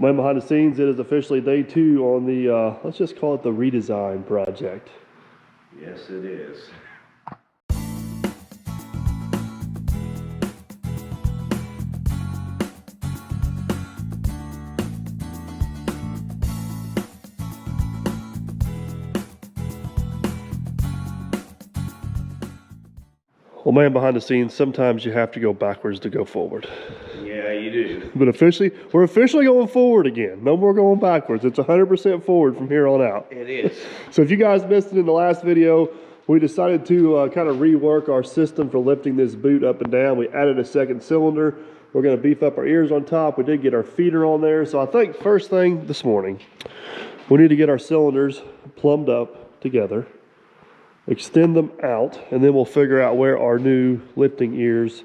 Man behind the scenes, it is officially day 2 on the, let's just call it the redesign project. Yes, it is. Well, man behind the scenes, sometimes you have to go backwards to go forward. Yeah, you do. But we're officially going forward again. No more going backwards. It's 100% forward from here on out. It is. So if you guys missed it in the last video, we decided to kind of rework our system for lifting this boot up and down. We added a second cylinder. We're going to beef up our ears on top. We did get our feeder on there. So I think first thing this morning, we need to get our cylinders plumbed up together, extend them out, and then we'll figure out where our new lifting ears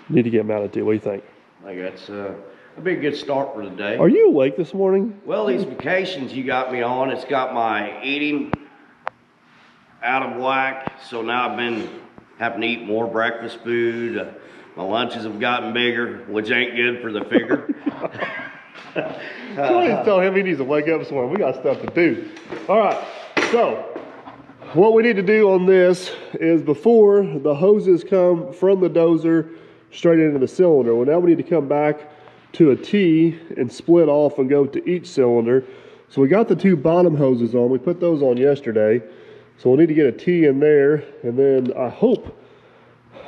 need to get mounted to. What do you think? I think that's a big good start for the day. Are you awake this morning? Well, these vacations you got me on, it's got my eating out of whack. So now I've been having to eat more breakfast food. My lunches have gotten bigger, which ain't good for the figure. Please tell him he needs to wake up this morning. We got stuff to do. All right, so what we need to do on this is before the hoses come from the dozer straight into the cylinder, well, now we need to come back to a T and split off and go to each cylinder. So we got the 2 bottom hoses on. We put those on yesterday. So we'll need to get a T in there, and then I hope,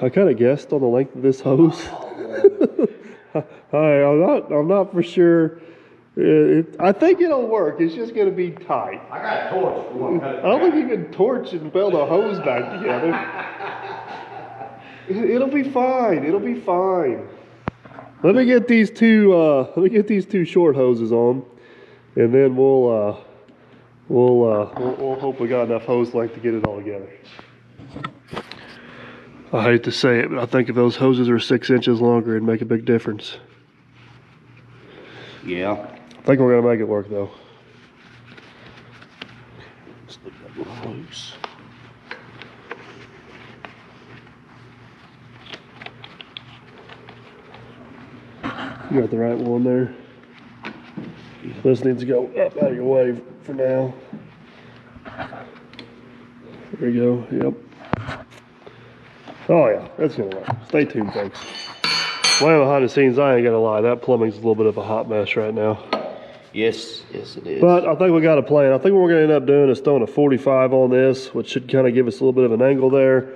I kind of guessed on the length of this hose. I'm not for sure. I think it'll work. It's just going to be tight. I got a torch. I don't think you can torch and weld a hose back together. It'll be fine. It'll be fine. Let me get these two. Let me get these 2 short hoses on, and then we'll hope we got enough hose length to get it all together. I hate to say it, but I think if those hoses are 6 inches longer, it'd make a big difference. Yeah. I think we're gonna make it work though. Slip that little loose. You got the right one there. This needs to go up out of your way for now. There we go. Yep. Oh yeah, that's gonna work. Stay tuned, folks. Way behind the scenes, I ain't gonna lie, that plumbing's a little bit of a hot mess right now. Yes, yes it is. But I think we got a plan. I think what we're gonna end up doing is throwing a 45 on this, which should kind of give us a little bit of an angle there.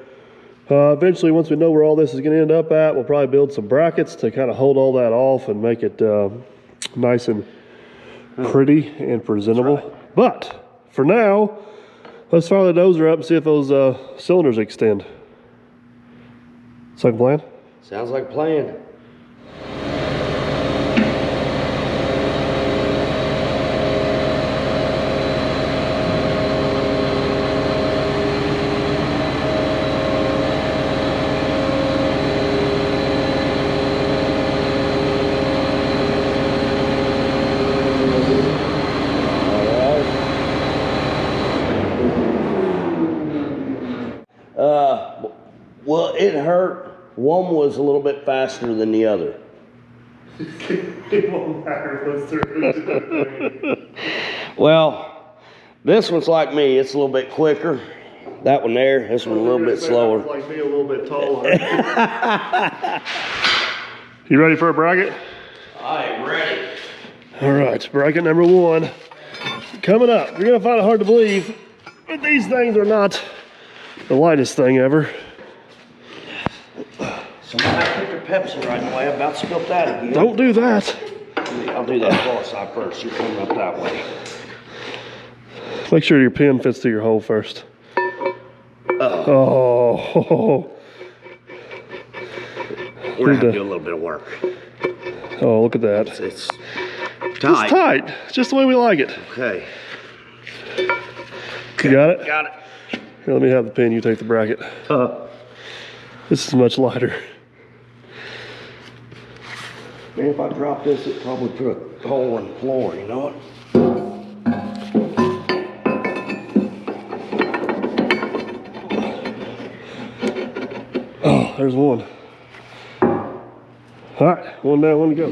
Eventually, once we know where all this is gonna end up at, we'll probably build some brackets to kind of hold all that off and make it nice and pretty and presentable. Right. But for now, let's fire the dozer up and see if those cylinders extend. Second plan? Sounds like a plan. Well, it hurt. One was a little bit faster than the other. It won't matter what's through. Well, this one's like me. It's a little bit quicker. That one there, this one a little bit slower. Like me, a little bit taller. You ready for a bracket? I am ready. All right, bracket number 1 coming up. You're gonna find it hard to believe, but these things are not the lightest thing ever. Somebody put their Pepsi right in the way. I'm about to spill that again. Don't do that. I'll do that far side first. You're coming up that way. Make sure your pin fits through your hole first. Oh. We're gonna have to do a little bit of work. Oh, look at that. It's tight. It's tight. It's just the way we like it. Okay. You got it? Got it. Here, let me have the pin. You take the bracket. This is much lighter. Man, if I drop this, it'd probably put a hole in the floor, you know what? Oh, there's one. All right, one down, one to go.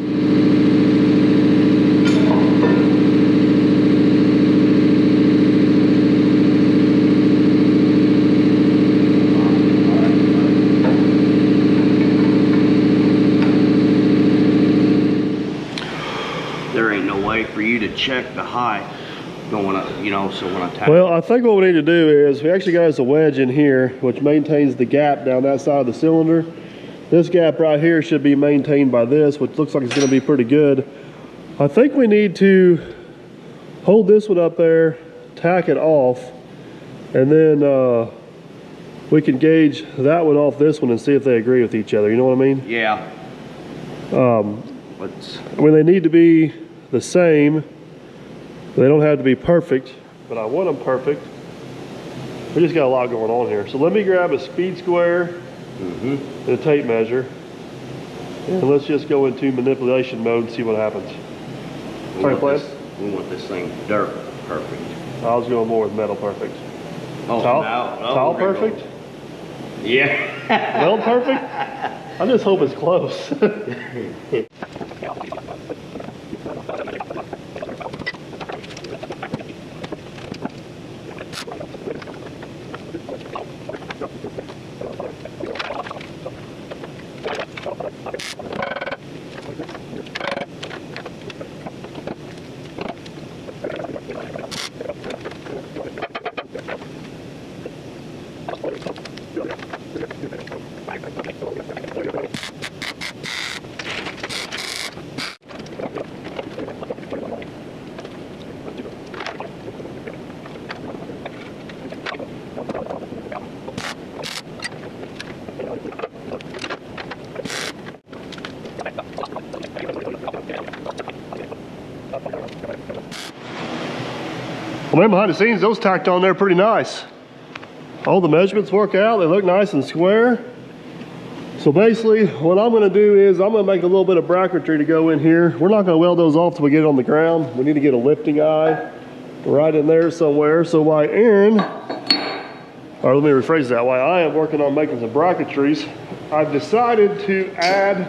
there ain't no way for you to check the height going up, you know, so when I tap. Well, I think what we need to do is, we actually got us a wedge in here, which maintains the gap down that side of the cylinder. This gap right here should be maintained by this, which looks like it's gonna be pretty good. I think we need to hold this one up there, tack it off, and then we can gauge that one off this one and see if they agree with each other. You know what I mean? Yeah. When they need to be the same, they don't have to be perfect, but I want them perfect. We just got a lot going on here. So let me grab a speed square and a tape measure, and let's just go into manipulation mode and see what happens. We want this thing dirt perfect. I was going more with metal perfect. Oh, tile perfect? Yeah. Weld perfect? I just hope it's close. Well, man, behind the scenes, those tacked on there pretty nice. All the measurements work out. They look nice and square. So basically, what I'm gonna do is I'm gonna make a little bit of bracketry to go in here. We're not gonna weld those off till we get it on the ground. We need to get a lifting eye right in there somewhere. So while Aaron, or let me rephrase that, while I am working on making some bracketries, I've decided to add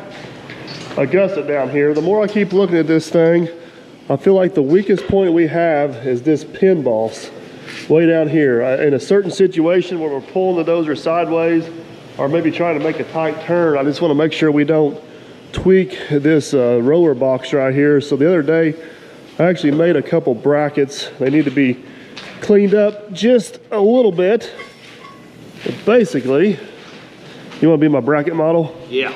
a gusset down here. The more I keep looking at this thing, I feel like the weakest point we have is this pin boss way down here. In a certain situation where we're pulling the dozer sideways or maybe trying to make a tight turn, I just want to make sure we don't tweak this roller box right here. So the other day, I actually made a couple brackets. They need to be cleaned up just a little bit. But basically, you want to be my bracket model? Yeah.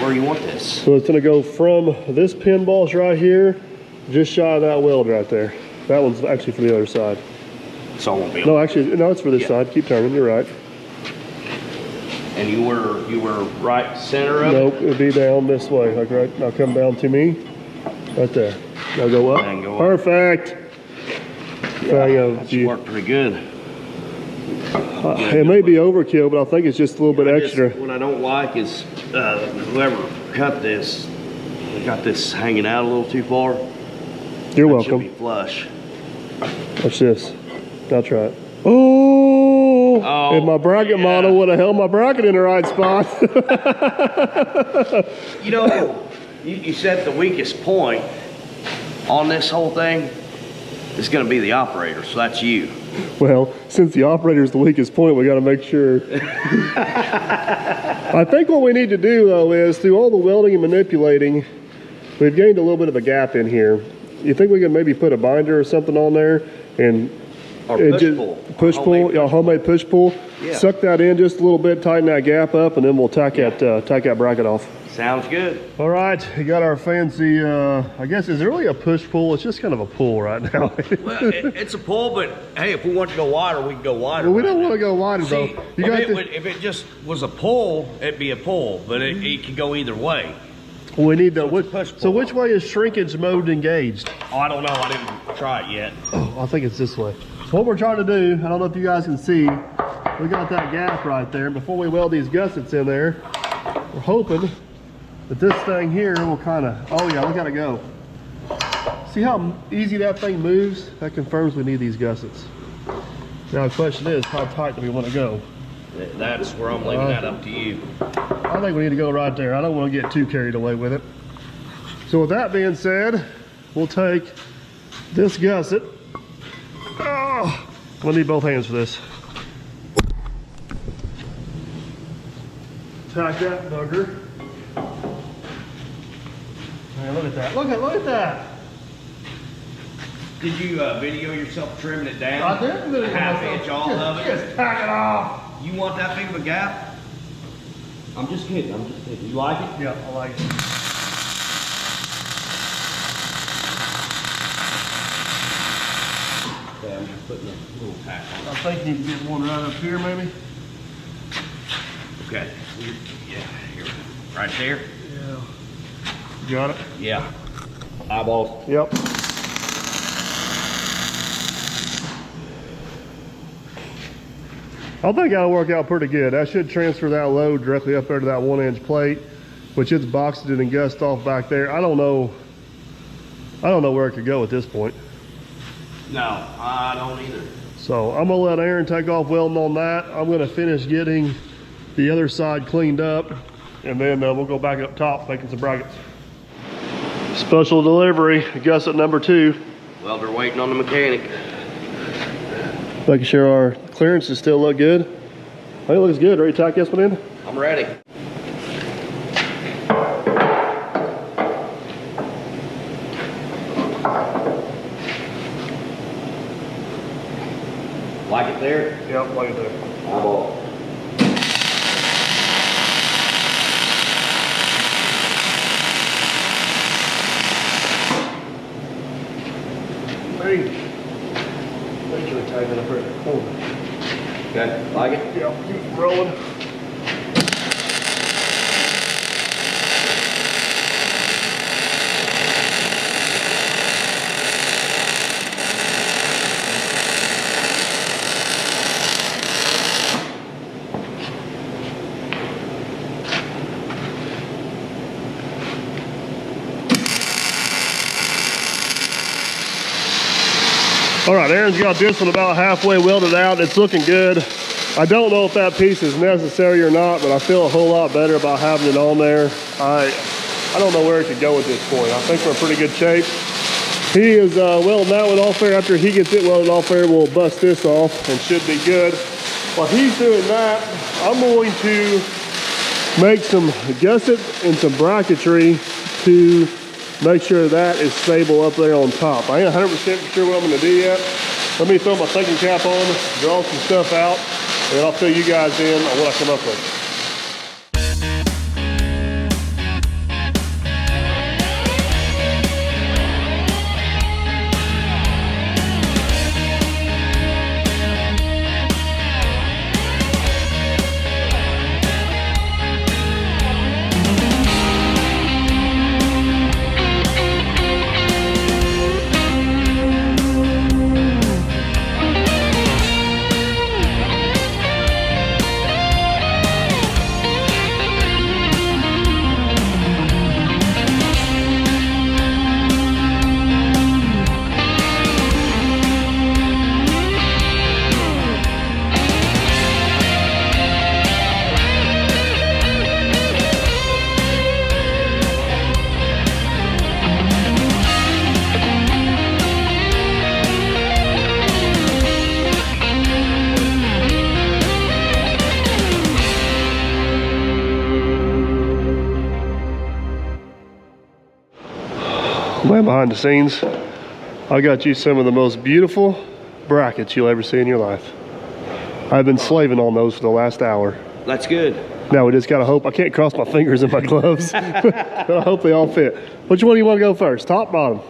Where you want this? So it's gonna go from this pin boss right here, just shy of that weld right there. That one's actually for the other side. So it won't be. No, actually, no, it's for this side. Keep turning, you're right. And you were right center of Nope, it? it'll be down this way. Like right, now come down to me. Right there. Now go up. And go up. Perfect. That worked pretty good. It may be overkill, but I think it's just a little bit extra. What I don't like is whoever cut this, they got this hanging out a little too far. You're That welcome. should be flush. Watch this. I'll try it. Oh, if my bracket model would have held my bracket in the right spot. You know, you said the weakest point on this whole thing is going to be the operator, so that's you. Well, since the operator is the weakest point, we got to make sure. I think what we need to do, though, is through all the welding and manipulating, we've gained a little bit of a gap in here. You think we can maybe put a binder or something on there and push pull, homemade push pull. Yeah. Suck that in just a little bit, tighten that gap up, and then we'll tack that bracket off. Sounds good. All right, we got our fancy. I guess is it really a push pull? It's just kind of a pull right now. Well, it's a pull, but hey, if we want to go wider, we can go wider. Well, we don't want to go wider though. If it just was a pull, it'd be a pull, but it could go either way. We need the So which way is shrinkage mode engaged? Oh, I don't know. I didn't try it yet. Oh, I think it's this way. So what we're trying to do, I don't know if you guys can see, we got that gap right there. Before we weld these gussets in there, we're hoping that this thing here will kind of, oh yeah, look how it go. See how easy that thing moves? That confirms we need these gussets. Now the question is, how tight do we want to go? That's where I'm leaving that up to you. I think we need to go right there. I don't want to get too carried away with it. So with that being said, we'll take this gusset. Oh, we'll need both hands for this. Tack that bugger Man, look at that. Look at that. Did you video yourself trimming it down? I did video Half myself. inch all of it? Just tack it off. You want that big of a gap? I'm just kidding, I'm just kidding. You like it? Yeah, I like it. Okay, I'm just putting a little tack on I think you can get one right up here, maybe. Okay. Yeah, here. Right there? Yeah. Got it? Yeah. Eyeballs. Yep. I think that'll work out pretty good. I should transfer that load directly up there to that 1-inch plate, which it's boxed it and gussed off back there. I don't know where it could go at this point. No, I don't either. So I'm gonna let Aaron take off welding on that. I'm gonna finish getting the other side cleaned up, and then we'll go back up top making some brackets. Special delivery, gusset number 2. Welder waiting on the mechanic. Making sure our clearances still look good. I think it looks good. Ready to tack this one in? I'm ready. Like it there? Yep, like it there. Eyeball. Hey. Make sure we tighten it up here at the corner. Okay, like it? Yep, keep rolling. All right, Aaron's got this one about halfway welded out. It's looking good. I don't know if that piece is necessary or not, but I feel a whole lot better about having it on there. I don't know where it could go at this point. I think we're in pretty good shape. He is welding that one off there. After he gets it welded off there, we'll bust this off and should be good. While he's doing that, I'm going to make some gusset and some bracketry to make sure that is stable up there on top. I ain't 100% sure what I'm gonna do yet. Let me throw my thinking cap on, draw some stuff out, and then I'll fill you guys in on what I come up with. Man, behind the scenes, I got you some of the most beautiful brackets you'll ever see in your life. I've been slaving on those for the last hour. That's good. Now we just gotta hope, I can't cross my fingers in my gloves, but I hope they all fit. Which one do you want to go first, top, bottom?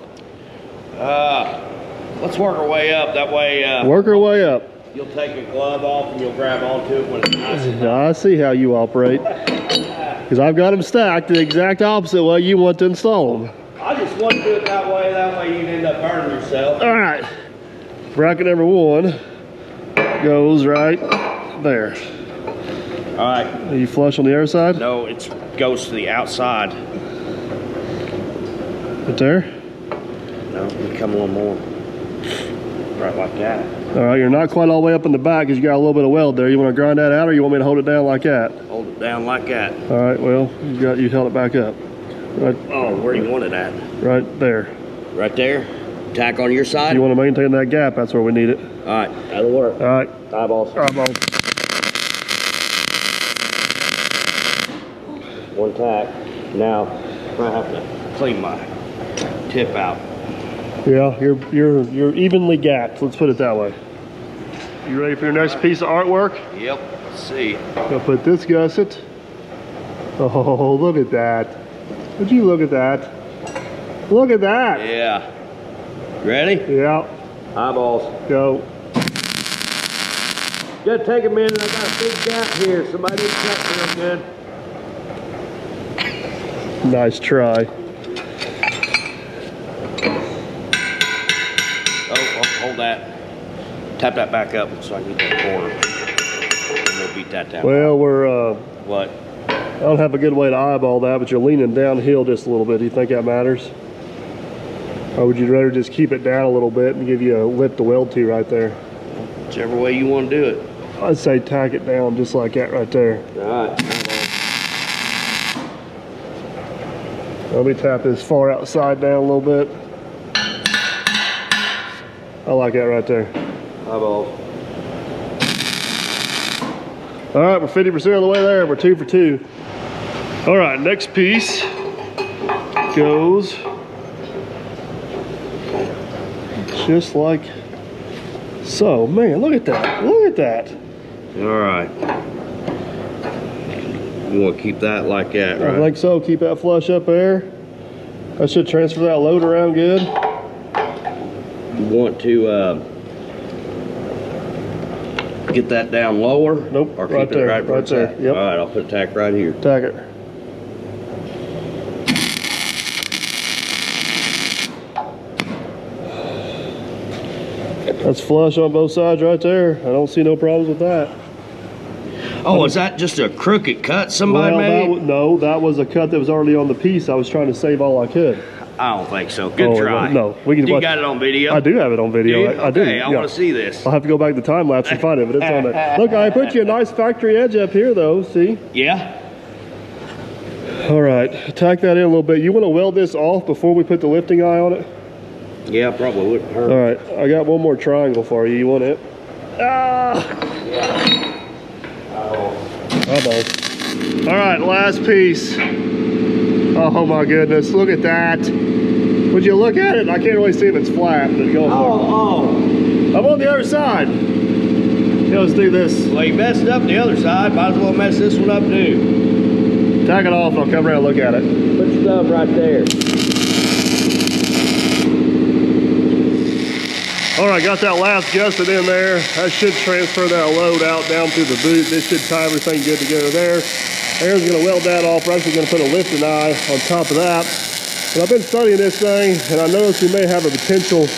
Let's work our way up. That way, Work our way up. you'll take a glove off and you'll grab onto it when it's nice and I see how you operate. Because I've got them stacked the exact opposite way you want to install them. I just want to do it that way you end up burning yourself. All right, bracket number 1 goes right there. All right. Are you flush on the other side? No, it goes to the outside. Right there? No, let me come a little more. Right like that. All right, you're not quite all the way up in the back because you got a little bit of weld there. You want to grind that out, or you want me to hold it down like that? Hold it down like that. All right, well, you held it back up. Right, Oh, where do you want it at? right there. Right there? Tack on your side? You want to maintain that gap, that's where we need it. All right, that'll work. All right. Eyeballs. Eyeballs. One tack. Now, I have to clean my tip out. Yeah, you're evenly gapped. Let's put it that way. You ready for your next piece of artwork? Yep, let's see. I'll put this gusset. Oh, look at that. Would you look at that? Look at that. Yeah. Ready? Yeah. Eyeballs. Go. Gotta take a minute, I got a big gap here. Somebody didn't cut real good. Nice try. Oh, hold that. Tap that back up so I can get that corner. And we'll beat that down. Well, What? I don't have a good way to eyeball that, but you're leaning downhill just a little bit. Do you think that matters? Or would you rather just keep it down a little bit and give you a lip to weld to right there? Whichever way you want to do it. I'd say tack it down just like that right there. All right. Let me tap this far outside down a little bit. I like that right there. Eyeballs. All right, we're 50% of the way there. We're 2 for 2. All right, next piece goes just like so. Man, look at that. Look at that. All right. You want to keep that like that, right? I think so. Keep that flush up there. I should transfer that load around good. You want to get that down lower? Nope, Or keep right it there, right where right it's there, at? yep. All right, I'll put a tack right here. Tack it. That's flush on both sides right there. I don't see no problems with that. Oh, is that just a crooked cut somebody made? No, that was a cut that was already on the piece. I was trying to save all I could. I don't think so. Good try. No, we can You watch. got it on video? I do have it on video. Do you? I do. Okay, I yeah. want to see this. I'll have to go back to time lapse and find it, but it's on there. Look, I put you a nice factory edge up here, though. See? Yeah? All right, tack that in a little bit. You want to weld this off before we put the lifting eye on it? Yeah, probably wouldn't hurt. All right, I got one more triangle for you. You want it? Ah! Yeah. Almost. All right, last piece. Oh my goodness, look at that. Would you look at it? I can't really see if it's flat, but go for it. I'm on the other side. Yeah, let's do this. Well, you messed up the other side. Might as well mess this one up too. Tack it off and I'll come around and look at it. Put your stuff right there. All right, got that last gusset in there. That should transfer that load out down through the boot. This should tie everything good together there. Aaron's gonna weld that off. We're actually gonna put a lifting eye on top of that. But I've been studying this thing and I noticed we may have a potential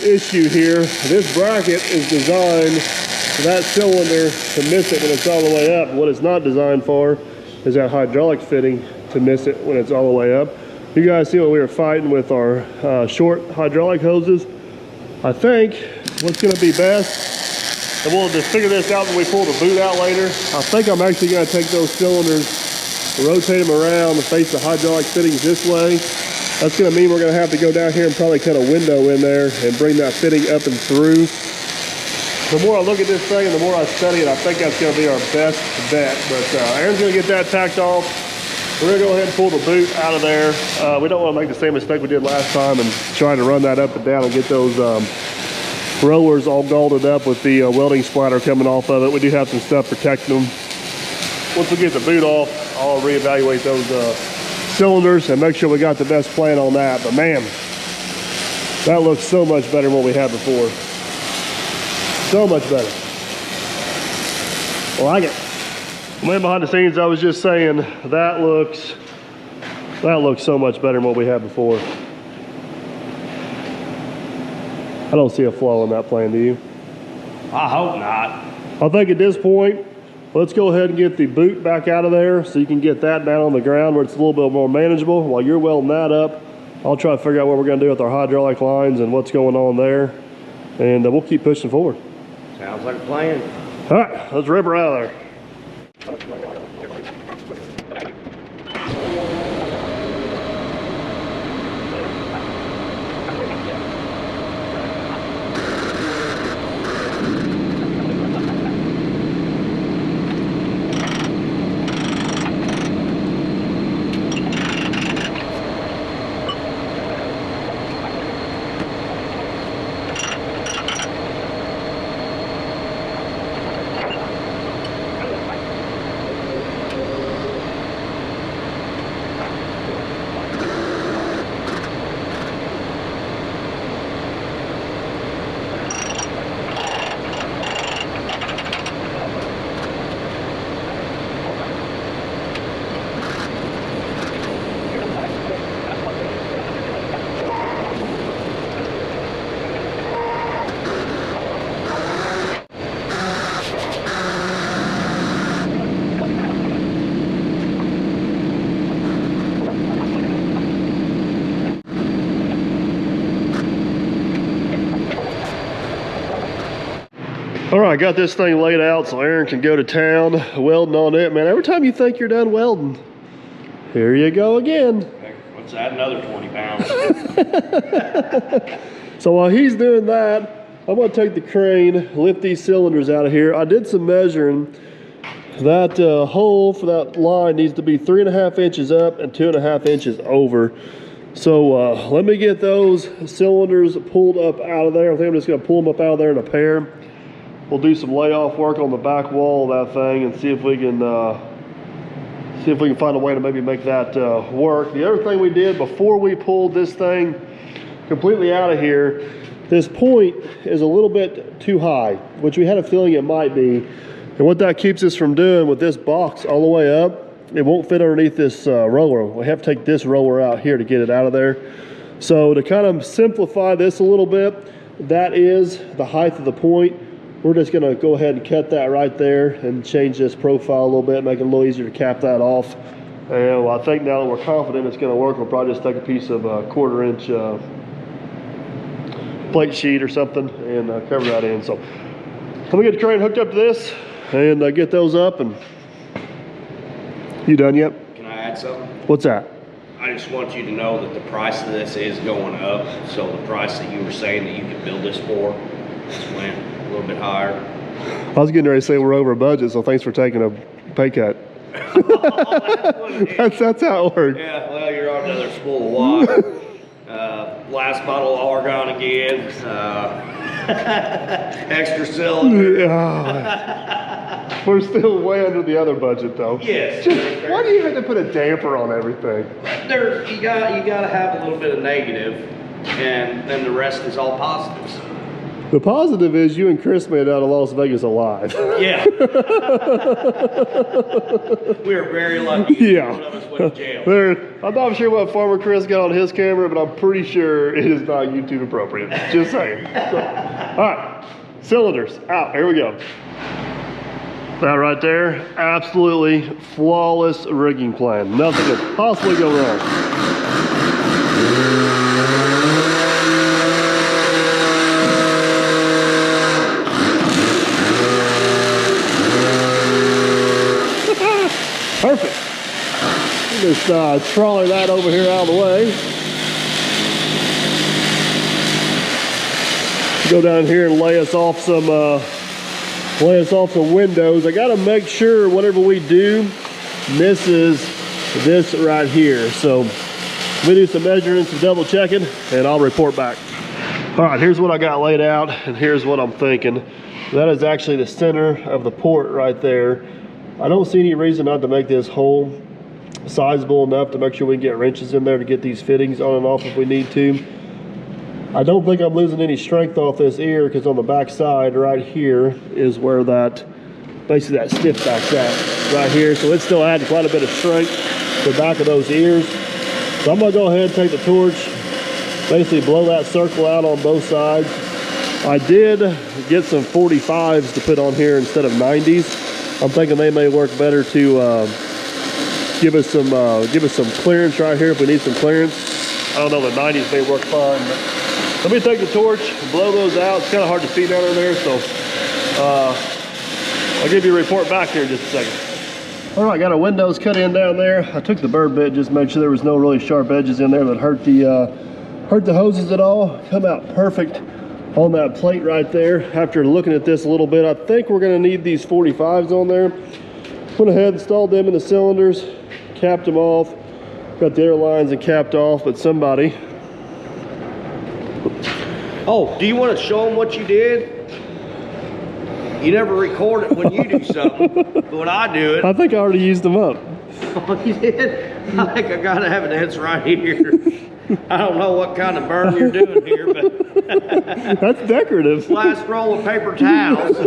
issue here. This bracket is designed for that cylinder to miss it when it's all the way up. What it's not designed for is that hydraulic fitting to miss it when it's all the way up. You guys see what we were fighting with our short hydraulic hoses. I think what's gonna be best, and we'll just figure this out when we pull the boot out later. I think I'm actually gonna take those cylinders, rotate them around and face the hydraulic fittings this way. That's gonna mean we're gonna have to go down here and probably cut a window in there and bring that fitting up and through. The more I look at this thing and the more I study it, I think that's gonna be our best bet. But Aaron's gonna get that tacked off. We're gonna go ahead and pull the boot out of there. We don't wanna make the same mistake we did last time and try to run that up and down and get those rollers all galded up with the welding splatter coming off of it. We do have some stuff protecting them. Once we get the boot off, I'll reevaluate those cylinders and make sure we got the best plan on that. But man, that looks so much better than what we had before. So much better. I like it. Man, behind the scenes, I was just saying that looks so much better than what we had before. I don't see a flaw in that plan, do you? I hope not. I think at this point, let's go ahead and get the boot back out of there so you can get that down on the ground where it's a little bit more manageable. While you're welding that up, I'll try to figure out what we're gonna do with our hydraulic lines and what's going on there. And we'll keep pushing forward. Sounds like a plan. All right, let's rip her out of there. All right, got this thing laid out so Aaron can go to town welding on it. Man, every time you think you're done welding, here you go again. Let's add another 20 pounds. So while he's doing that, I'm gonna take the crane, lift these cylinders out of here. I did some measuring. That hole for that line needs to be 3.5 inches up and 2.5 inches over. So let me get those cylinders pulled up out of there. I think I'm just gonna pull them up out of there in a pair. We'll do some layoff work on the back wall of that thing and see if we can find a way to maybe make that work. The other thing we did before we pulled this thing completely out of here, this point is a little bit too high, which we had a feeling it might be. And what that keeps us from doing with this box all the way up, it won't fit underneath this roller. We have to take this roller out here to get it out of there. So to kind of simplify this a little bit, that is the height of the point. We're just gonna go ahead and cut that right there and change this profile a little bit, make it a little easier to cap that off. And I think now that we're confident it's gonna work, we'll probably just take a piece of 1/4 inch plate sheet or something and cover that in. So let me get the crane hooked up to this and get those up. And you done yet? Can I add something? What's that? I just want you to know that the price of this is going up. So the price that you were saying that you could build this for just went a little bit higher. I was getting ready to say we're over budget, so thanks for taking a pay cut. That's how it works. Yeah, well, you're on another spool of water. Last bottle of argon again. Extra cylinder. Yeah. We're still way under the other budget, though. Yes. Why do you have to put a damper on everything? You got to have a little bit of negative, and then the rest is all positives. The positive is you and Chris made it out of Las Vegas alive. Yeah. We are very lucky. Yeah. None of us went to jail. I'm not sure what Farmer Chris got on his camera, but I'm pretty sure it is not YouTube appropriate. Just saying. So, all right, cylinders out. Here we go. That right there, absolutely flawless rigging plan. Nothing could possibly go wrong. Perfect. Just trolley that over here out of the way. Go down here and lay us off some windows. I gotta make sure whatever we do misses this right here. So let me do some measuring, some double checking, and I'll report back. All right, here's what I got laid out, and here's what I'm thinking. That is actually the center of the port right there. I don't see any reason not to make this hole sizable enough to make sure we can get wrenches in there to get these fittings on and off if we need to. I don't think I'm losing any strength off this ear because on the back side right here is where that, basically that stiff back's at right here. So it's still adding quite a bit of strength to the back of those ears. So I'm gonna go ahead and take the torch, basically blow that circle out on both sides. I did get some 45s to put on here instead of 90s. I'm thinking they may work better to give us some clearance right here if we need some clearance. I don't know, the 90s may work fine. But let me take the torch, blow those out. It's kind of hard to see down in there, so I'll give you a report back here in just a second. All right, got our windows cut in down there. I took the burr bit, just made sure there was no really sharp edges in there that hurt the hoses at all. Come out perfect on that plate right there. After looking at this a little bit, I think we're gonna need these 45s on there. Went ahead, installed them in the cylinders, capped them off, got the air lines and capped off, but somebody. Oh, do you want to show them what you did? You never record it when you do something, but when I do it. I think I already used them up. Oh, you did? I think I got evidence right here. I don't know what kind of burn you're doing here, but that's decorative. Last roll of paper towels.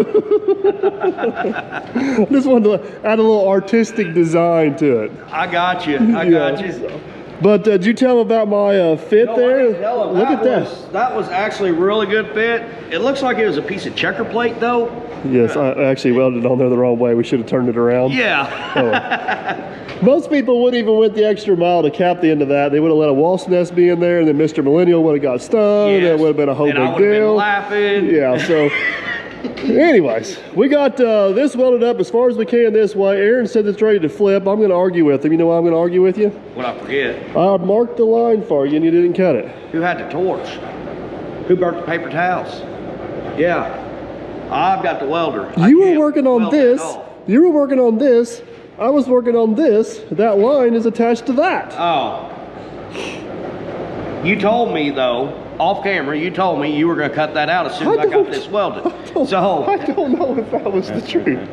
Just wanted to add a little artistic design to it. I got you. I got you. But did you tell them about my fit there? Look at that. That was actually a really good fit. It looks like it was a piece of checker plate, though. Yes, I actually welded it on there the wrong way. We should have turned it around. Yeah. Oh. Most people wouldn't even went the extra mile to cap the end of that. They would have let a wasp nest be in there, and then Mr. Millennial would have got stung. Yes. That would have been a whole big deal. Been laughing. Yeah, so Anyways, we got this welded up as far as we can this way. Aaron said it's ready to flip. I'm gonna argue with him. You know why I'm gonna argue with you? What I forget? I marked the line for you and you didn't cut it. Who had the torch? Who burnt the paper towels? Yeah, I've got the welder. You were working on this. You were working on this. I was working on this. That line is attached to that. Oh. You told me though, off camera, you told me you were gonna cut that out as soon as I got this welded. I don't know if that was the truth.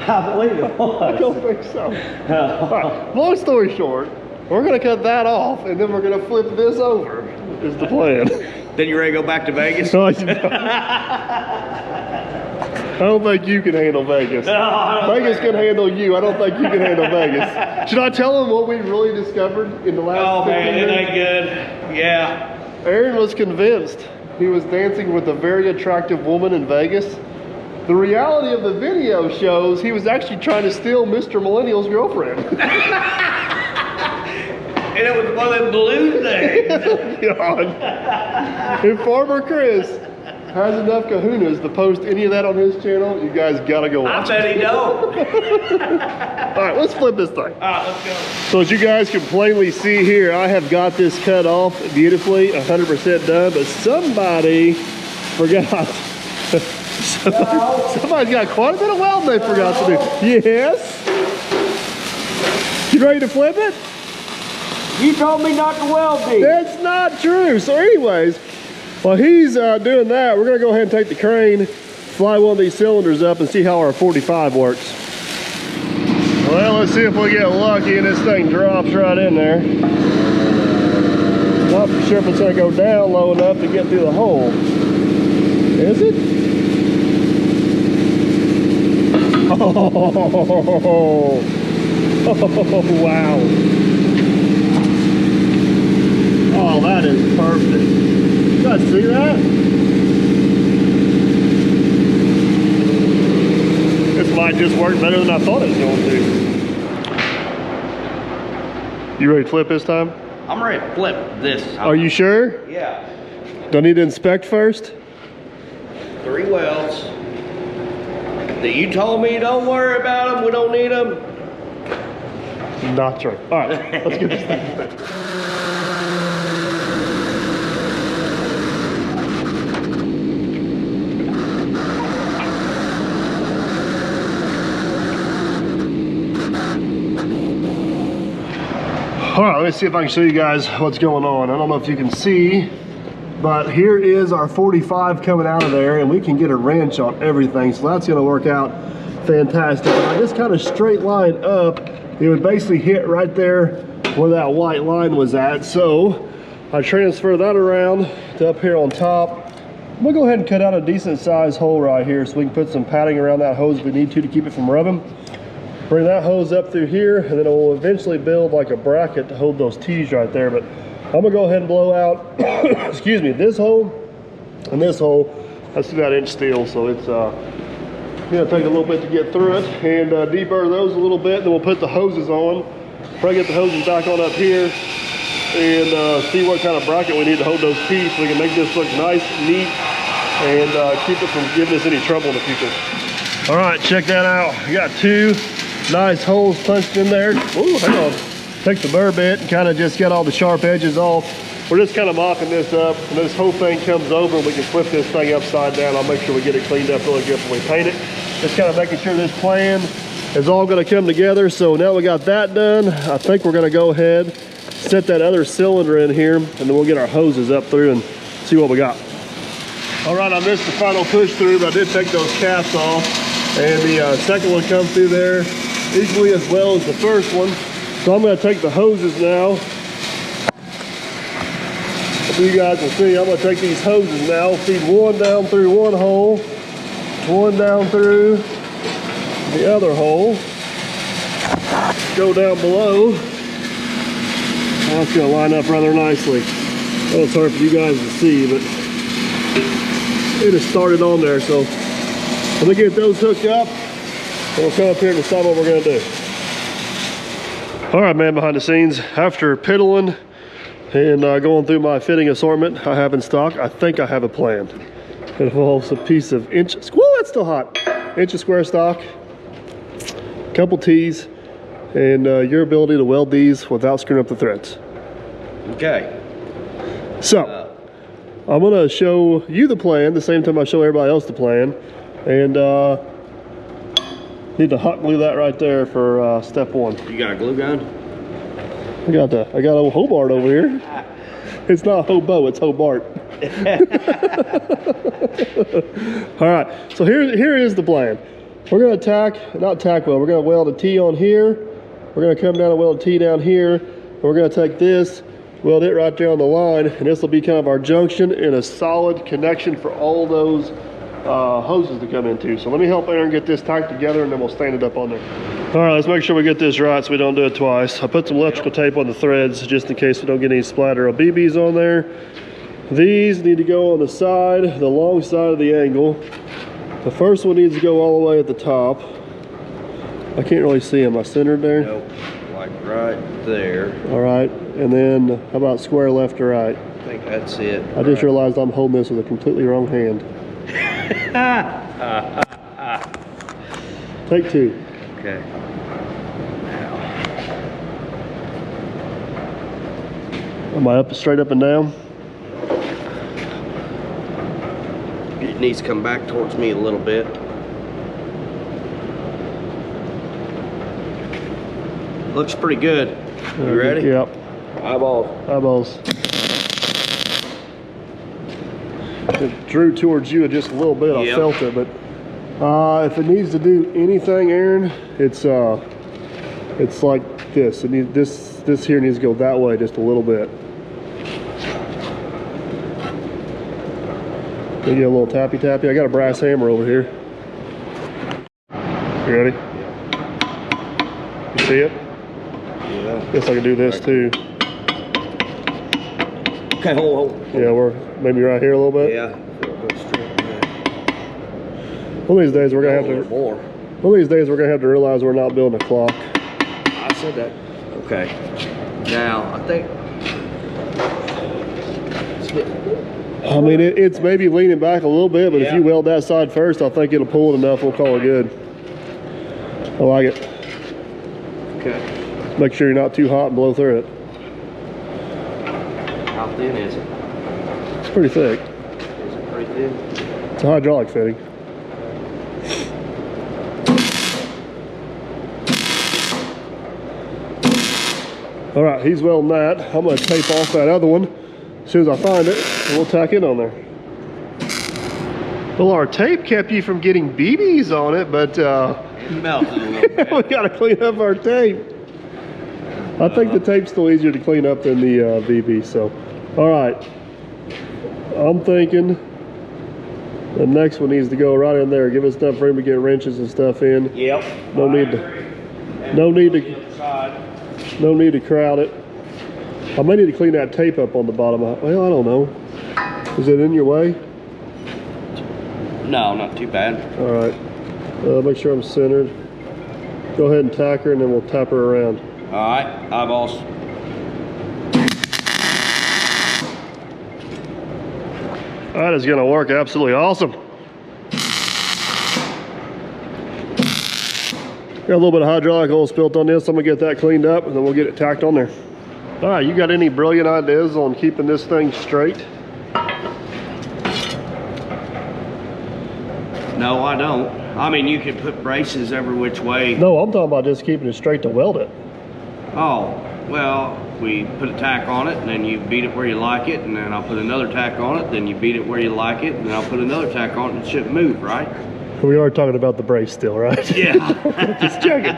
I believe it was. I don't think so. All right, long story short, we're gonna cut that off and then we're gonna flip this over, is the plan. Then you ready to go back to Vegas? No, I don't think you can handle Vegas. Vegas can handle you. I don't think you can handle Vegas. Should I tell them what we really discovered in the last 15 it minutes? ain't good. Yeah. Aaron was convinced he was dancing with a very attractive woman in Vegas. The reality of the video shows he was actually trying to steal Mr. Millennial's girlfriend. And it was one of them balloon things. God. If Farmer Chris has enough kahunas to post any of that on his channel, you guys gotta go watch I bet he don't. All right, let's flip this thing. All right, let's go. So as you guys can plainly see here, I have got this cut off beautifully, 100% done, but somebody forgot. Somebody's got quite a bit of welding they forgot to do. Yes? You ready to flip it? You told me not to weld these. That's not true. So anyways, while he's doing that, we're gonna go ahead and take the crane, fly one of these cylinders up and see how our 45 works. Well, let's see if we get lucky and this thing drops right in there. Not sure if it's gonna go down low enough to get through the hole. Is it? Oh, wow. Oh, that is perfect. You guys see that? This might just work better than I thought it was going to. You ready to flip this time? I'm ready to flip this time. Are you sure? Yeah. Do I need to inspect first? 3 welds. That you told me don't worry about them, we don't need them. Not true. All right, let's get this thing fixed. All right, let me see if I can show you guys what's going on. I don't know if you can see, but here is our 45 coming out of there, and we can get a wrench on everything, so that's gonna work out fantastic. If I just kind of straight line up, it would basically hit right there where that white line was at. So I transfer that around to up here on top. I'm gonna go ahead and cut out a decent sized hole right here so we can put some padding around that hose if we need to keep it from rubbing. Bring that hose up through here, and then it will eventually build like a bracket to hold those T's right there. But I'm gonna go ahead and blow out, excuse me, this hole and this hole. That's 2.5 inch steel, so it's gonna take a little bit to get through it, and deburr those a little bit. Then we'll put the hoses on. Probably get the hoses back on up here, and see what kind of bracket we need to hold those T's so we can make this look nice, neat, and keep it from giving us any trouble in the future. All right, check that out. We got 2 nice holes punched in there. Ooh, hang on. Take the burr bit and kind of just get all the sharp edges off. We're just kind of mopping this up, and this whole thing comes over and we can flip this thing upside down. I'll make sure we get it cleaned up really good when we paint it. Just kind of making sure this plan is all going to come together. So now we got that done, I think we're going to go ahead, set that other cylinder in here, and then we'll get our hoses up through and see what we got. All right, I missed the final push through, but I did take those caps off, and the second one comes through there equally as well as the first one. So I'm going to take the hoses now. So you guys can see, I'm going to take these hoses now, feed one down through one hole, one down through the other hole, go down below. That's going to line up rather nicely. Well, it's hard for you guys to see, but it has started on there. So let me get those hooked up, and we'll come up here and decide what we're going to do. All right, man behind the scenes, after piddling and going through my fitting assortment I have in stock, I think I have a plan. It involves a piece of whoa, that's still hot. Inch of square stock, couple T's, and your ability to weld these without screwing up the threads. Okay. So, I'm gonna show you the plan the same time I show everybody else the plan, and need to hot glue that right there for step one. You got a glue gun? I got old Hobart over here. It's not Hobo, it's Hobart. All right, so here is the plan. We're gonna we're gonna weld a T on here. We're gonna come down and weld a T down here. And we're gonna take this, weld it right there on the line, and this will be kind of our junction and a solid connection for all those hoses to come into. So let me help Aaron get this tacked together, and then we'll stand it up on there. All right, let's make sure we get this right so we don't do it twice. I put some electrical tape on the threads just in case we don't get any splatter or BBs on there. These need to go on the side, the long side of the angle. The first one needs to go all the way at the top. I can't really see them. I centered there? Nope, like right there. All right, and then how about square left or right? I think that's it. I just realized I'm holding this with a completely wrong hand. Take two. Okay. Am I up straight up and down? It needs to come back towards me a little bit. Looks pretty good. You ready? Yep. Eyeballs. Eyeballs. It drew towards you just a little bit. I felt it, but if it needs to do anything, Aaron, it's like this. It needs this here needs to go that way just a little bit. We get a little tappy. I got a brass hammer over here. You ready? You see it? Yeah. Guess I can do this too. Okay, hold. Yeah, we're maybe right here a little bit. Yeah. One of these days we're gonna have to. More. One of these days we're gonna have to realize we're not building a clock. I said that. Okay. Now I think. I mean, it's maybe leaning back a little bit, but if Yeah. you weld that side first, I think it'll pull it enough. We'll call it good. I like it. Okay. Make sure you're not too hot and blow through it. How thin is it? It's pretty thick. Is it pretty thin? It's a hydraulic fitting. All right, he's welding that. I'm gonna tape off that other one as soon as I find it, and we'll tack it on there. Well, our tape kept you from getting BBs on it, but It melted a little bit. we gotta clean up our tape. I think the tape's still easier to clean up than the BB, so. All right, I'm thinking the next one needs to go right in there. Give us enough room to get wrenches and stuff in. Yep. No need to crowd it. I may need to clean that tape up on the bottom. Well, I don't know. Is it in your way? No, not too bad. All right. Make sure I'm centered. Go ahead and tack her, and then we'll tap her around. All right, eyeballs. That is going to work absolutely awesome. Got a little bit of hydraulic oil spilt on this. I'm going to get that cleaned up, and then we'll get it tacked on there. All right, you got any brilliant ideas on keeping this thing straight? No, I don't. I mean, you can put braces every which way. No, I'm talking about just keeping it straight to weld it. Oh, well, we put a tack on it, and then you beat it where you like it, and then I'll put another tack on it, then you beat it where you like it, and then I'll put another tack on it, and it shouldn't move, right? We are talking about the brace still, right? Yeah. Just checking.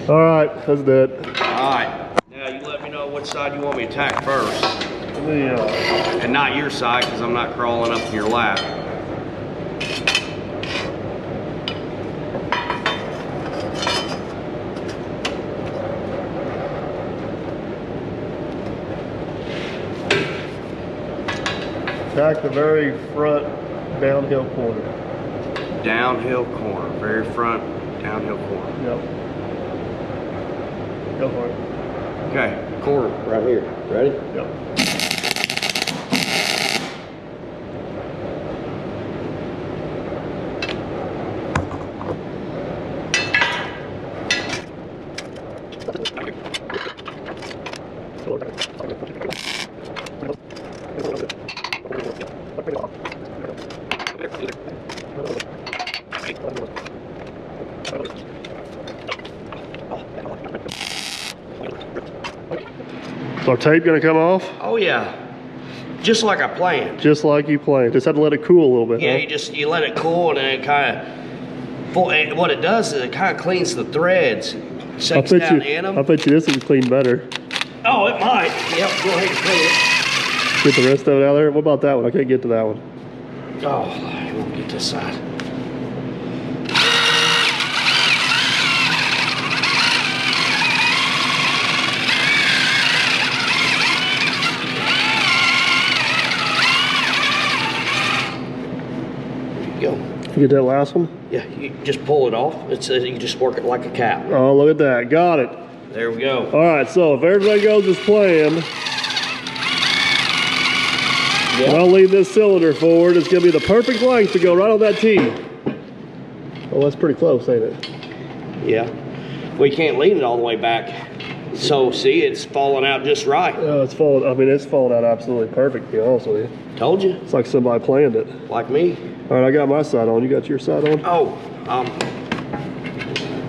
All right, let's do it. All right. Now, you let me know which side you want me to tack first. Yeah. And not your side, because I'm not crawling up in your lap. Tack the very front downhill corner. Downhill corner, very front downhill corner. Yep. Go for it. Okay, corner right here. Ready? Yep. Is our tape gonna come off? Oh yeah, just like I planned. Just like you planned. Just had to let it cool a little bit. Yeah, huh? you let it cool, and then it kind of, what it does is it kind of cleans the threads, sinks down in them. I bet you this will clean better. Oh, it might. Yep, go ahead and clean it. Get the rest of it out of there. What about that one? I can't get to that one. Oh, I won't get this side. There you go. You get that last one? Yeah, you just pull it off. You just work it like a cap. Oh, look at that. Got it. There we go. All right, so if everything goes as planned, Yep. I'll lean this cylinder forward. It's gonna be the perfect length to go right on that T. Oh, that's pretty close, ain't it? Yeah. We can't lean it all the way back. So see, it's falling out just right. Oh, it's falling. I mean, it's falling out absolutely perfect, to be honest with you. Told you. It's like somebody planned it. Like me. All right, I got my side on. You got your side on? Oh,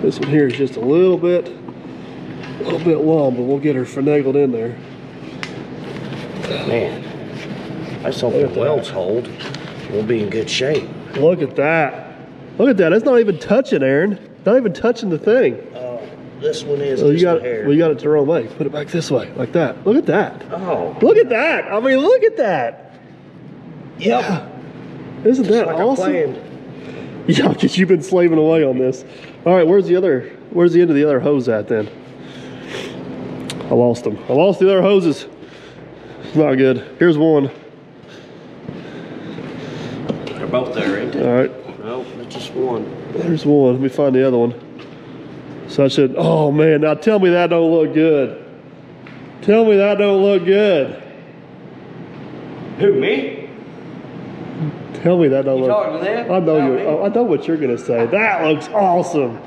This one here is just a little bit long, but we'll get her finagled in there. man. I just hope the welds hold. We'll be in good shape. Look at that. Look at that. It's not even touching, Aaron. Not even touching the thing. This one is So just a hair. well, you got it the wrong way. Put it back this way, like that. Look at that. Oh. Look at that. I mean, look at that. Yep. Isn't Just that like awesome? I planned. Yeah, because you've been slaving away on this. All right, where's the end of the other hose at then? I lost them. I lost the other hoses. It's not good. Here's one. They're both there, ain't they? All right. No, that's just one. There's one. Let me find the other one. So I should, oh man, now tell me that don't look good. Tell me that don't look good. Who, me? Tell me that don't look. talking to them? I know About you. me? I know what you're gonna say. That looks awesome.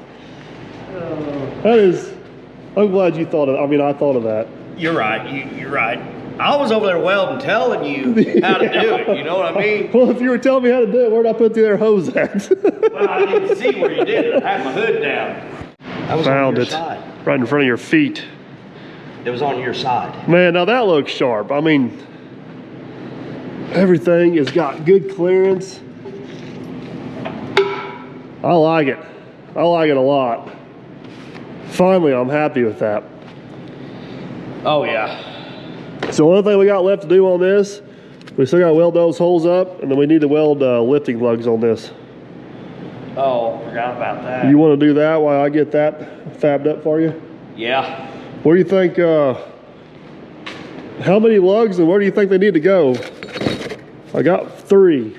That is. I'm glad you thought of. I mean, I thought of that. You're right. You're right. I was over there welding, telling you how to do it. You know what I mean? Well, if you were telling me how to do it, where'd I put the other hose at? Well, I didn't see where you did it. I had my hood down. That was Found on your it side. right in front of your feet. It was on your side. Man, now that looks sharp. I mean, everything has got good clearance. I like it. I like it a lot. Finally, I'm happy with that. Oh yeah. So the only thing we got left to do on this, we still got to weld those holes up, and then we need to weld lifting lugs on this. Oh, forgot about that. You want to do that while I get that fabbed up for you? Yeah. Where do you think, how many lugs and where do you think they need to go? I got 3.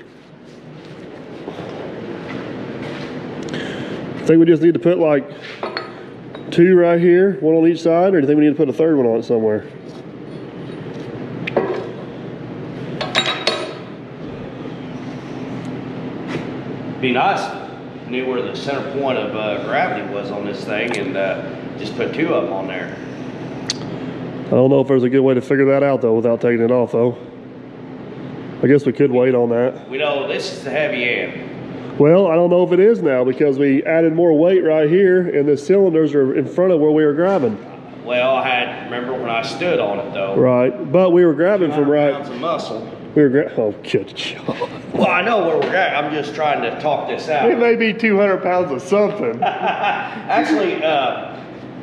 I think we just need to put like 2 right here, 1 on each side, or do you think we need to put a 3rd one on it somewhere? Be nice. Knew where the center point of gravity was on this thing, and just put 2 of them on there. I don't know if there's a good way to figure that out though without taking it off though. I guess we could wait on that. We know this is the heavy end. Well, I don't know if it is now because we added more weight right here and the cylinders are in front of where we were grabbing. Well, remember when I stood on it though. Right, but we were grabbing from 200 right. pounds of muscle. We were oh, good God. Well, I know where we're at. I'm just trying to talk this out. It may be 200 pounds of something. Actually,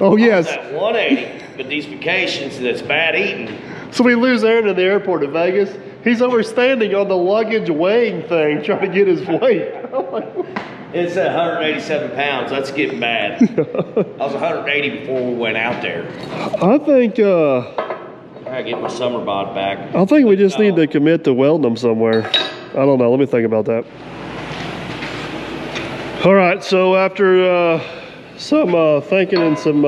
Oh yes. at 180, but these vacations that's bad eating. So we lose Aaron in the airport in Vegas. He's over standing on the luggage weighing thing trying to get his weight. It's at 187 pounds. That's getting bad. I was 180 before we went out there. I think I gotta get my summer bod back. I think we just need to commit to welding them somewhere. I don't know. Let me think about that. All right. So after some thinking and some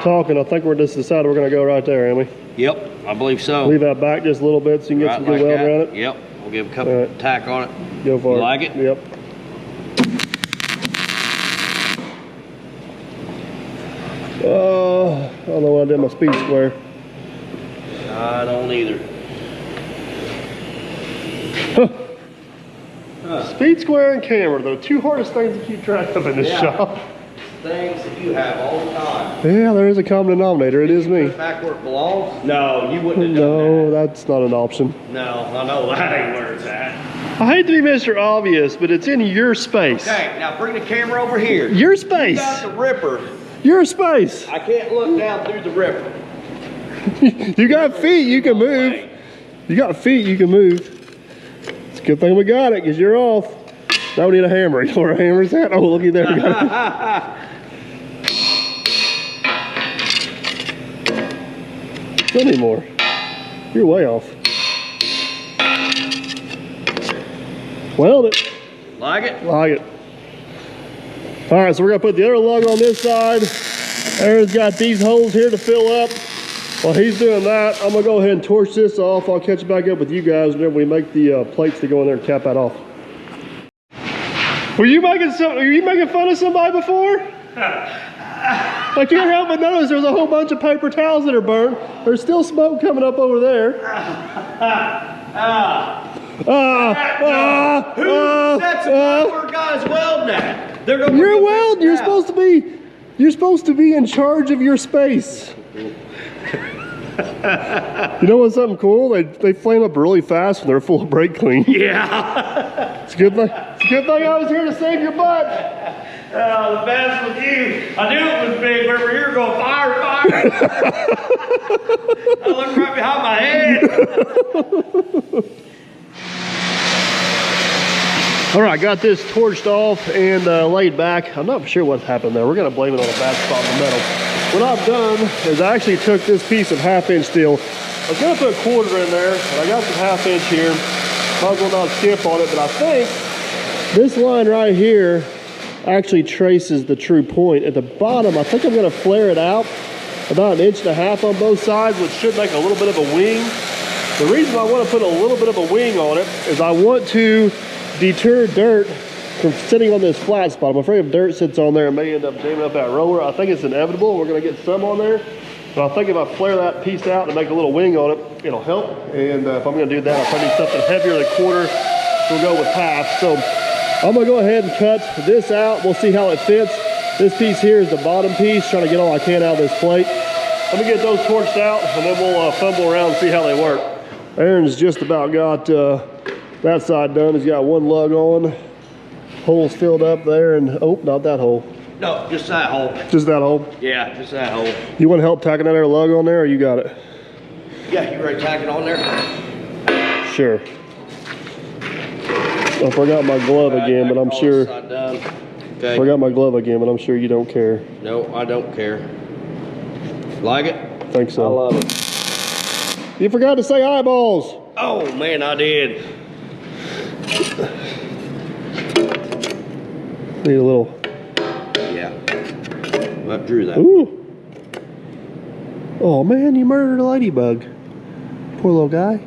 talking, I think we're just decided we're going to go right there, ain't we? Yep, I believe so. Leave that back just a little bit so you can get Right some good like weld that. around it. Yep, we'll give a couple All right. tack on it. Go for You it. like it? Yep. I don't know what I did my speed square. I don't either. Speed square and camera, the 2 hardest things to keep track of in this shop. things that you have all the time. Yeah, there is a common denominator. It is Put me. it back where it belongs? No, you wouldn't have No, done that. that's not an option. No, I know that ain't where it's at. I hate to be Mr. Obvious, but it's in your space. Okay, now bring the camera over here. Your You space. got the ripper. Your space. I can't look down through the ripper. You got feet, you can move. You got feet, you can move. It's a good thing we got it, because you're off. Now we need a hammer. You know where a hammer's at? Oh, looky there. We got it. Not anymore. You're way off. Weld it. Like it? Like it. All right, so we're gonna put the other lug on this side. Aaron's got these holes here to fill up. While he's doing that, I'm gonna go ahead and torch this off. I'll catch back up with you guys whenever we make the plates to go in there and cap that off. Were you making fun of somebody before? Like, you can't help but notice there's a whole bunch of paper towels that are burnt. There's still smoke coming up over there. That's where guys welding at. They're gonna You're welding. You're supposed to be in charge of your space. You know what's something cool? They flame up really fast when they're full of brake clean. Yeah. It's a good thing. It's a good thing I was here to save your butt. The best with you. I knew it was big. Wherever you're going, fire, fire. I looked right behind my head. All right, got this torched off and laid back. I'm not sure what happened there. We're gonna blame it on a bad spot in the metal. What I've done is I actually took this piece of 1/2 inch steel. I was gonna put a 1/4 in there, and I got some 1/2 inch here. Might as well not skimp on it, but I think this line right here actually traces the true point. At the bottom, I think I'm gonna flare it out about 1.5 inches on both sides, which should make a little bit of a wing. The reason I want to put a little bit of a wing on it is I want to deter dirt from sitting on this flat spot. I'm afraid if dirt sits on there, it may end up jamming up that roller. I think it's inevitable. We're gonna get some on there. But I think if I flare that piece out and make a little wing on it, it'll help. And if I'm gonna do that, I'll probably need something heavier than 1/4. We'll go with 1/2. So I'm gonna go ahead and cut this out. We'll see how it fits. This piece here is the bottom piece, trying to get all I can out of this plate. Let me get those torched out, and then we'll fumble around and see how they work. Aaron's just about got that side done. He's got one lug on, holes filled up there, and oh, not that hole. No, just that hole. Just that hole. Yeah, just that hole. You want help tacking that other lug on there, or you got it? Yeah, you ready to tack it on there? Sure. I forgot my glove again, but I'm sure. Okay. Forgot my glove again, but I'm sure you don't care. No, I don't care. Like it? I think so. I love it. You forgot to say eyeballs. Oh man, I did. Need a little. Yeah. I drew that. Ooh. Oh man, you murdered a ladybug. Poor little guy.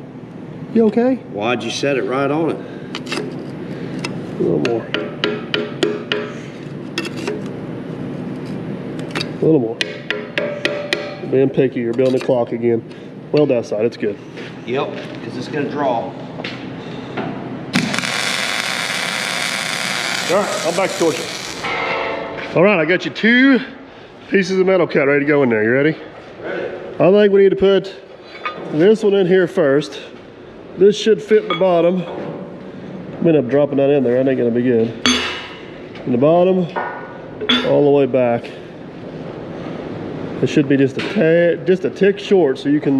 You okay? Why'd you set it right on it? A little more. A little more. You're being picky. You're building the clock again. Weld that side. It's good. Yep, because it's going to draw. All right, I'm back to torching. All right, I got you 2 pieces of metal cut ready to go in there. You ready? Ready. I think we need to put this one in here first. This should fit in the bottom. I'm gonna end up dropping that in there. That ain't gonna be good. In the bottom, all the way back. It should be just a tick short, so you can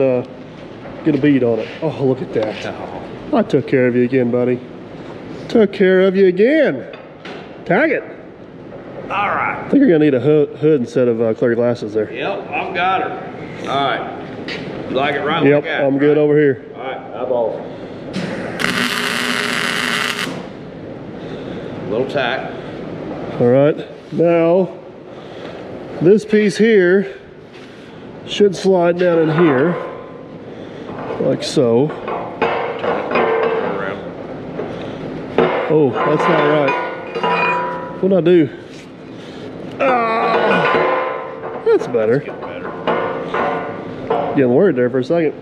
get a bead on it. Oh, look at that! Oh. I took care of you again, buddy. Took care of you again. Tag it. All right. I think you're gonna need a hood instead of clear glasses there. Yep, I've got her. All right. You like it right? Yep, like that? I'm good over here. All right, eyeballs. Little tack. All right, now this piece here should slide down in here, like so. Turn around. Oh, that's not right. What'd I do? Ah, that's better. Get better. Getting worried there for a second.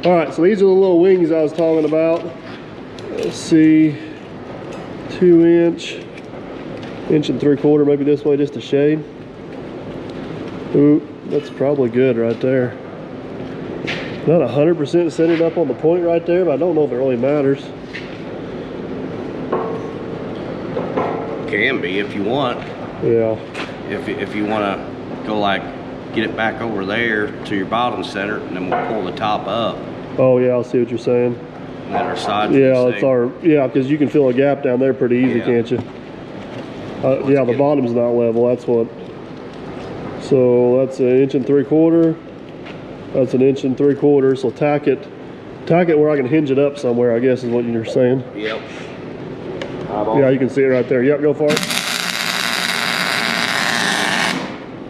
All right, so these are the little wings I was talking about. Let's see, 2 inch, 1.75 inches, maybe this way, just a shade. Ooh, that's probably good right there. Not 100% centered up on the point right there, but I don't know if it really matters. Can be if you want. Yeah. If you want to go like get it back over there to your bottom center, and then we'll pull the top up. Oh yeah, I see what you're saying. And then our sides. Yeah, it's our because you can fill a gap down there pretty easy, can't you? Yeah, the bottom's not level. That's what. So that's 1 3/4. That's 1 3/4. So tack it where I can hinge it up somewhere, I guess is what you're saying. Yep. Yeah, you can see it right there. Yep, go for it.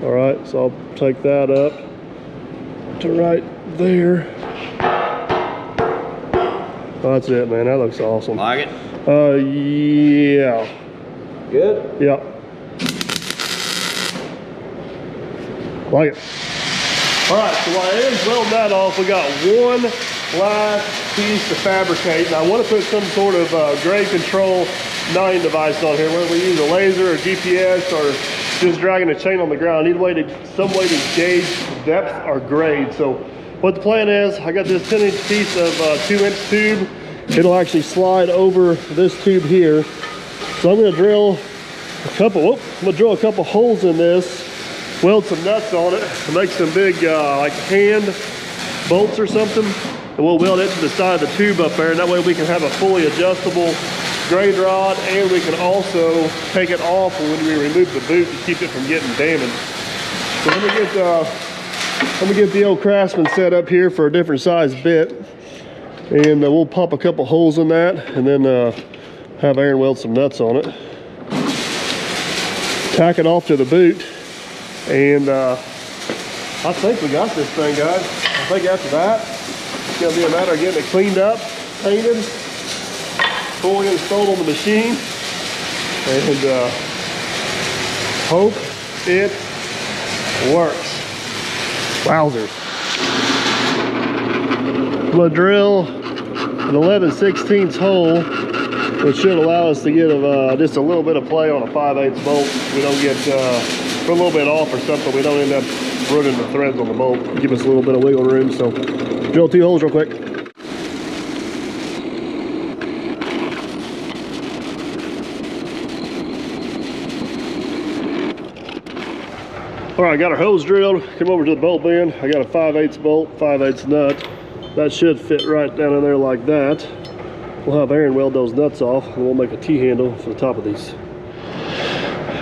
All right, so I'll take that up to right there. Oh, that's it, man. That looks awesome. Like it? Yeah. Good? Yep. Like it. All right, so while Aaron's welding that off, we got one last piece to fabricate. And I want to put some sort of grade control mounting device on here, whether we use a laser or GPS or just dragging a chain on the ground. I need some way to gauge depth or grade. So what the plan is, I got this 10-inch piece of 2-inch tube. It'll actually slide over this tube here. So I'm gonna drill a couple holes in this, weld some nuts on it, and make some big like hand bolts or something. And we'll weld it to the side of the tube up there, and that way we can have a fully adjustable grade rod, and we can also take it off when we remove the boot to keep it from getting damaged. So let me get the old Craftsman set up here for a different size bit, and we'll pop a couple holes in that, and then have Aaron weld some nuts on it. Tack it off to the boot, and I think we got this thing, guys. I think after that, it's gonna be a matter of getting it cleaned up, painted, fully installed on the machine, and hope it works. Wowzers. I'm gonna drill an 11/16 hole, which should allow us to get just a little bit of play on a 5/8 bolt. We don't get a little bit off or something. We don't end up ruining the threads on the bolt. Give us a little bit of wiggle room. So drill 2 holes real quick. All right, got our hose drilled. Come over to the bolt bend. I got a 5/8 bolt, 5/8 nut. That should fit right down in there like that. We'll have Aaron weld those nuts off, and we'll make a T-handle for the top of these.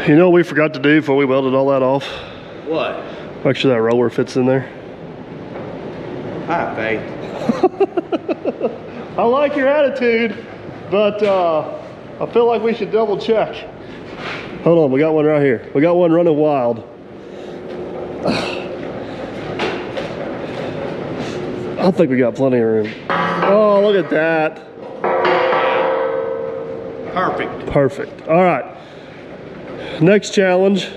You know what we forgot to do before we welded all that off? What? Make sure that roller fits in there. Hi, babe. I like your attitude, but I feel like we should double check. Hold on, we got one right here. We got one running wild. I think we got plenty of room. Oh, look at that. Perfect. Perfect. All right. Next challenge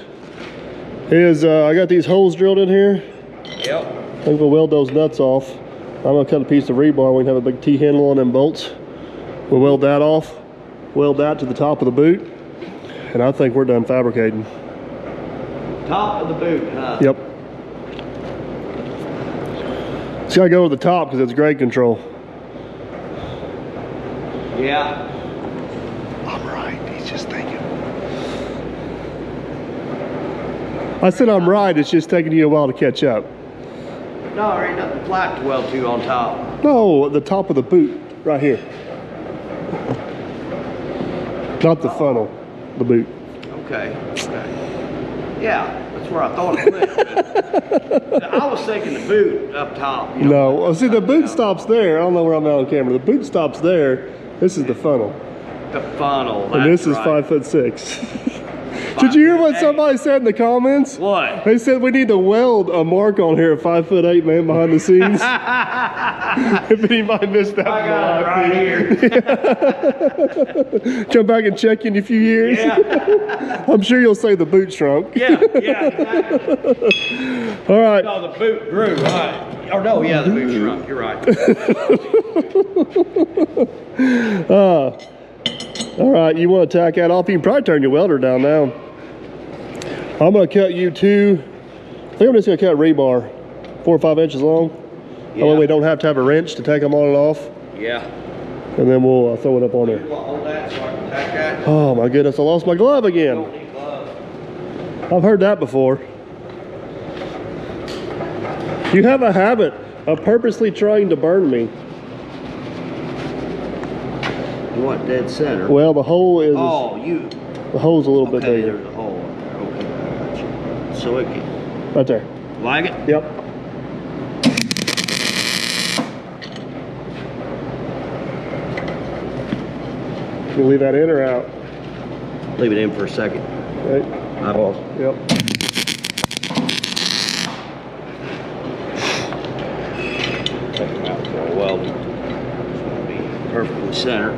is I got these holes drilled in here. Yep. I think we'll weld those nuts off. I'm gonna cut a piece of rebar. We can have a big T-handle on them bolts. We'll weld that off, weld that to the top of the boot, and I think we're done fabricating. Top of the boot, huh? Yep. It's gotta go to the top because it's grade control. Yeah. I'm right, he's just thinking. I said I'm right, it's just taking you a while to catch up. No, there ain't nothing flat to weld to on top. No, the top of the boot, right here. Not the funnel, the boot. Okay. Yeah, that's where I thought it went. I was thinking the boot up top. You know, No, well, see the boot stops there. I don't know where I'm at on camera. The boot stops there. This is the funnel. The funnel. And this is right. 5'6". Did you hear what somebody said in the comments? What? They said we need to weld a mark on here, 5'8" man behind the scenes. If anybody missed that, I got it right here. Come back and check in a few years. Yeah. I'm sure you'll say the boot shrunk. Yeah, exactly. All right. No, the boot grew, right. Oh, no, yeah, the boot shrunk. You're right. All right, you want to tack that off? You can probably turn your welder down now. I'm going to cut you 2 think I'm just gonna cut rebar 4 or 5 inches long. That way we don't have to have a wrench to take them on and off. Yeah. And then we'll throw it up on there. You want to hold that so I can tack that? Oh my goodness, I lost my glove again. Don't need gloves. I've heard that before. You have a habit of purposely trying to burn me. You want dead center? Well, the hole is. Oh, The hole's a little bit okay, bigger. there's a hole. Okay, I got you. So it can. Right there. Like it? Yep. You leave that in or out? Leave it in for a second. Right. Eyeballs. Yep. Take them out for a welding. It's going to be perfectly centered.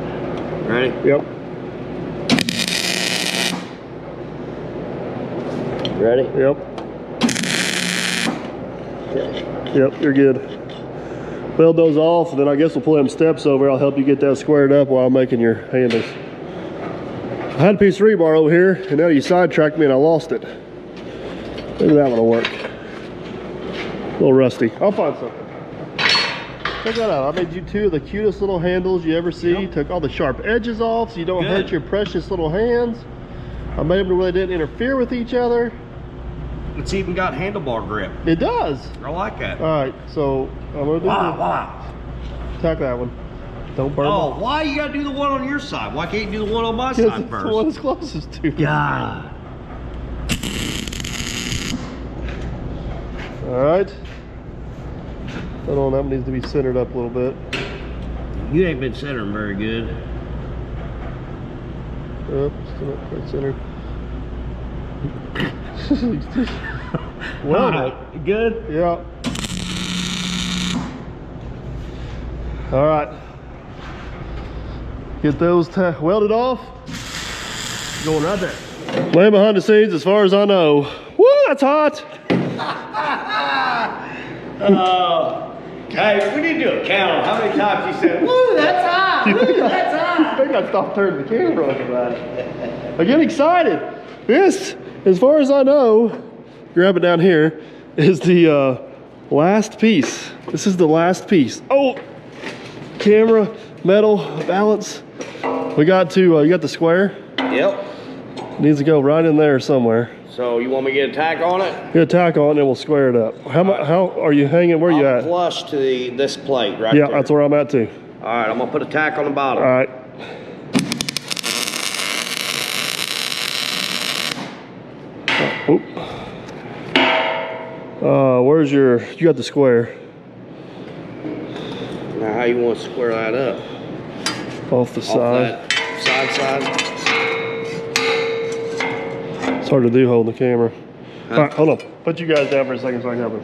Ready? Yep. Ready? Yep. Yep, you're good. Weld those off, and then I guess we'll pull them steps over. I'll help you get that squared up while I'm making your handles. I had a piece of rebar over here, and now you sidetracked me and I lost it. Maybe that one will work. A little rusty. I'll find something. Check that out. I made you 2 of the cutest little handles you ever see. Yep. Took all the sharp edges off so you don't Good. hurt your precious little hands. I made them to where they didn't interfere with each other. It's even got handlebar grip. It does. I like that. All right, so I'm gonna do Wow. tack that one. Don't burn. Oh, why you gotta do the one on your side? Why can't you do the one on my Because side it's the one first? that's closest to me. God. All right. Hold on, that one needs to be centered up a little bit. You ain't been centering very good. Still not quite centered. Well, Alright, good? yeah. All right. Get those welded off. Going right there. Laying behind the scenes as far as I know. Woo, that's hot. Hey, we need to do a count on how many times you said, woo, that's hot, woo, that's hot. I think I stopped turning the camera on for that. I get excited. This, as far as I know, grab it down here, is the last piece. This is the last piece. Oh, camera, metal, balance. We got to, you got the square? Yep. Needs to go right in there somewhere. So you want me to get a tack on it? Get a tack on and we'll square it up. How are you hanging? Where you at? Flush to this plate right Yeah, there. that's where I'm at too. All right, I'm gonna put a tack on the bottom. All right. Where's you got the square? Now how you want to square that up? Off the Off side. that side? It's hard to do holding the camera. All right, hold on. Put you guys down for a second so I can help it.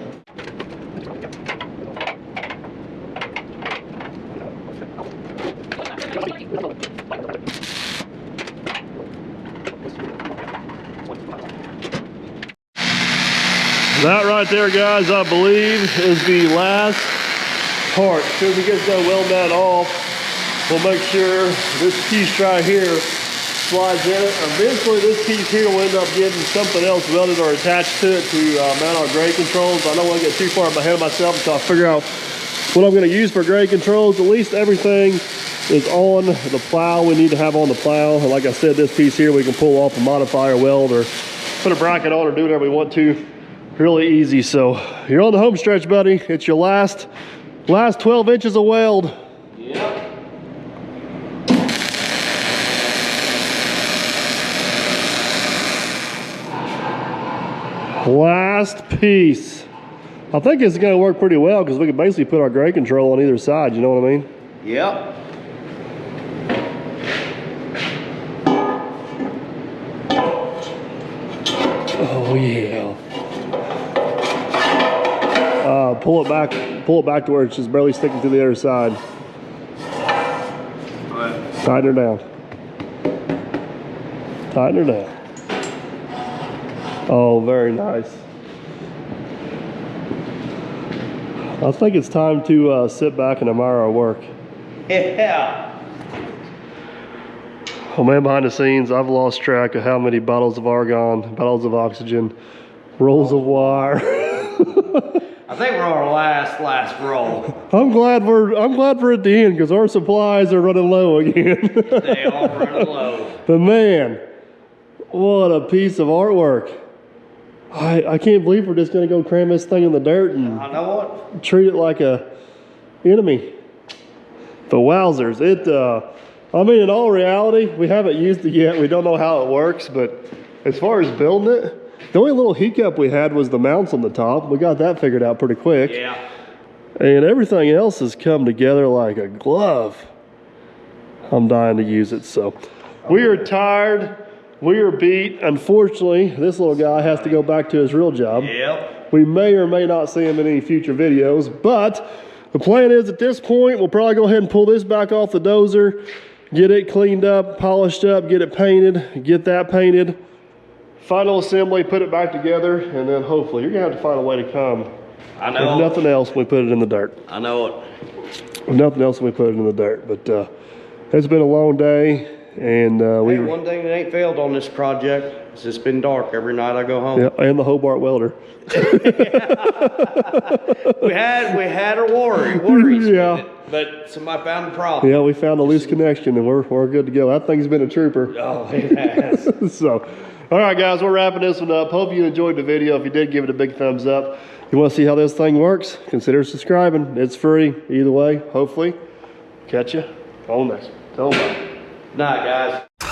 That right there, guys, I believe is the last part. As soon as we get done welding that off, we'll make sure this piece right here slides in it. Eventually, this piece here will end up getting something else welded or attached to it to mount our grade controls. I don't want to get too far ahead of myself until I figure out what I'm going to use for grade controls. At least everything is on the plow we need to have on the plow. And like I said, this piece here we can pull off and modify or weld or put a bracket on or do whatever we want to. Really easy. So you're on the home stretch, buddy. It's your last 12 inches of weld. Yep. Last piece. I think it's going to work pretty well because we can basically put our grade control on either side. You know what I mean? Yep. Oh yeah. Pull it back to where it's just barely sticking to the other side. Right. Tighten her down. Tighten her down. Oh, very nice. I think it's time to sit back and admire our work. Yeah. Oh man, behind the scenes, I've lost track of how many bottles of argon, bottles of oxygen, rolls of wire. think we're on our last roll. I'm glad we're at the end because our supplies are running low again. They are running low. But man, what a piece of artwork. I can't believe we're just gonna go cram this thing in the dirt and I know what? treat it like a enemy. But wowzers, I mean, in all reality, we haven't used it yet. We don't know how it works, but as far as building it, the only little hiccup we had was the mounts on the top. We got that figured out pretty quick. Yeah. And everything else has come together like a glove. I'm dying to use it, so. We are tired. We are beat. Unfortunately, this little guy has to go back to his real job. Yep. We may or may not see him in any future videos, but the plan is at this point, we'll probably go ahead and pull this back off the dozer, get it cleaned up, polished up, get it painted, get that painted, final assembly, put it back together, and then hopefully you're gonna have to find a way to come. I know. If nothing else, we put it in the dirt. I know it. If nothing else, we put it in the dirt. But it's been a long day, and Hey, one thing that ain't failed on this project is it's been dark every night I go home. yeah, and the Hobart welder. we had our worries Yeah. with it, but somebody found the problem. Yeah, we found a loose connection, and we're good to go. That thing's been a trooper. Oh, it has. So, all right, guys, we're wrapping this one up. Hope you enjoyed the video. If you did, give it a big thumbs up. If you want to see how this thing works, consider subscribing. It's free either way. Hopefully, catch you on the next one. Tell them bye. Night, guys.